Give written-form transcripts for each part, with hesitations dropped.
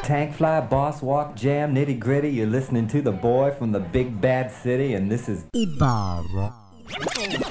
Tank Fly, Boss Walk, Jam, Nitty Gritty. You're listening to the boy from the big bad city, and this is Ibarra.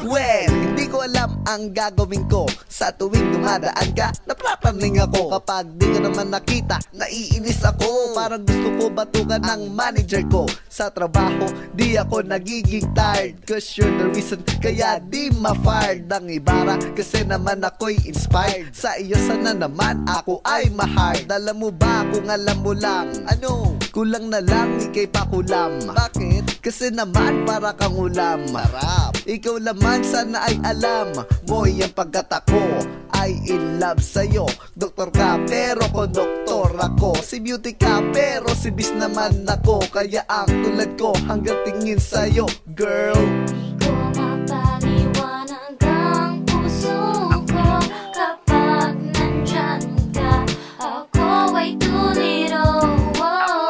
Well, hindi ko alam ang gagawin ko sa tuwing dumadaan ka. Naprapraning ako kapag di ka naman nakita. Naiinis ako, parang gusto ko batukan ng manager ko. Sa trabaho, di ako nagiging tired, cause you're the reason kaya di ma-fired ng Ibarra. Kasi naman ako'y inspired. Sa iyo sana naman ako ay ma-hard. Alam mo ba kung alam mo lang, ano? Kulang na lang ikay pakulam. Bakit? Kasi naman para kang ulam. Marap. Ikaw laman sana ay alam mo yung pagkatako ay in love sa'yo. Doktor ka pero konduktor ako. Si beauty ka pero si bis naman ako. Kaya ang tulad ko hanggang tingin sa'yo, girl. Di ko mapaliwanag ang puso ko kapag nandyan ka. Ako ay tuliro.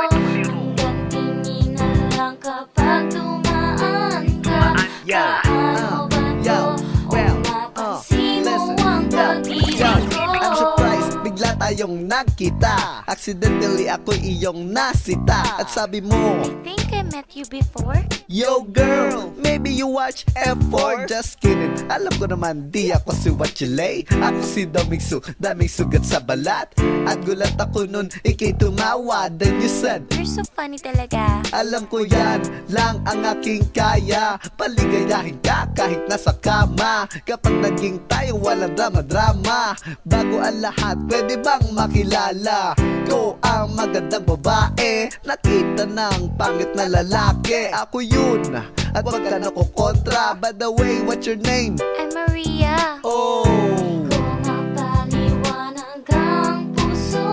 Hanggang tingin na lang kapag dumaan ka. Paano ba to? O mapansin mo ang pag-ibig ko? I'm surprised, bigla tayong nagkita. Accidentally ako'y iyong nasita. At sabi mo, I think I met you before. yo girl, maybe you watch F4. Just kidding, alam ko naman di ako si What You Lay. Ako si Domingsu, daming sugat sa balat. At gulat ako nun, ikay tumawa. Then you said, You're so funny talaga. alam ko yan lang ang aking kaya. Paligayahin ka kahit nasa kama. Kapag naging tayo walang drama-drama. Bago ang lahat, pwede bang makilala ko ang magandang babae? Nakita ng pangit na lalaki. Ako yun, at wag ka nakukontra. By the way, what's your name? I'm Maria. Oh, Kung mapaliwanag ang puso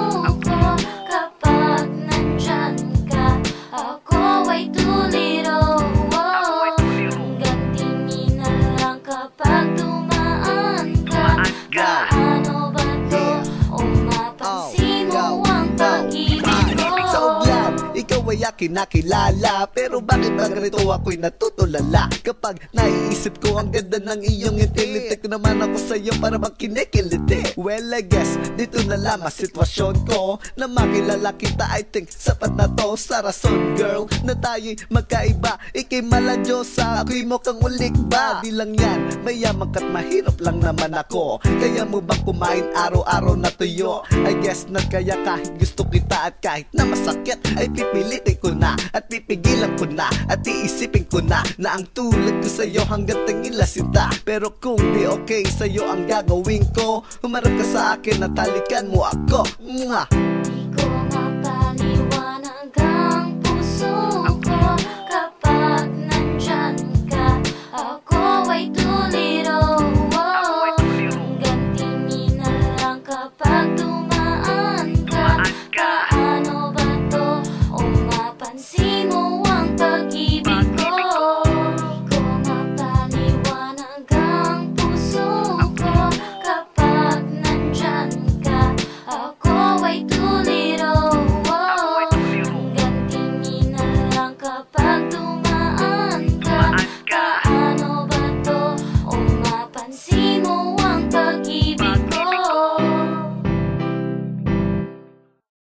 ko kapag nandyan ka. Ako ay tuliro. Hanggang tingin na lang kapag dumaan ka. Paano ba to? O mapansin mo ang pag-ibig ko? sa uglan, ikaw ay akin nakilala. Pero bakit ba ganito ako'y natutulala? Kapag naiisip ko ang ganda ng iyong ngiti, litik naman ako sa'yo para magkinikiliti. Well, I guess dito na lang ang sitwasyon ko na makilala kita. I think sapat na to sa rason, girl, na tayo'y magkaiba. Ika'y maladyosa, ako'y mukhang ulik ba? Di lang yan, mayaman ka't mahirap lang naman ako. Kaya mo bang kumain araw-araw na tuyo? I guess not, kaya kahit gusto kita at kahit na masakit ay pipilitin ko na at pipigilan ko na at iisipin ko na ang tulad ko sa'yo hanggang tingin lasinta. Pero kung di okay sa'yo ang gagawin ko, humarap ka sa akin at halikan mo ako. Mwah!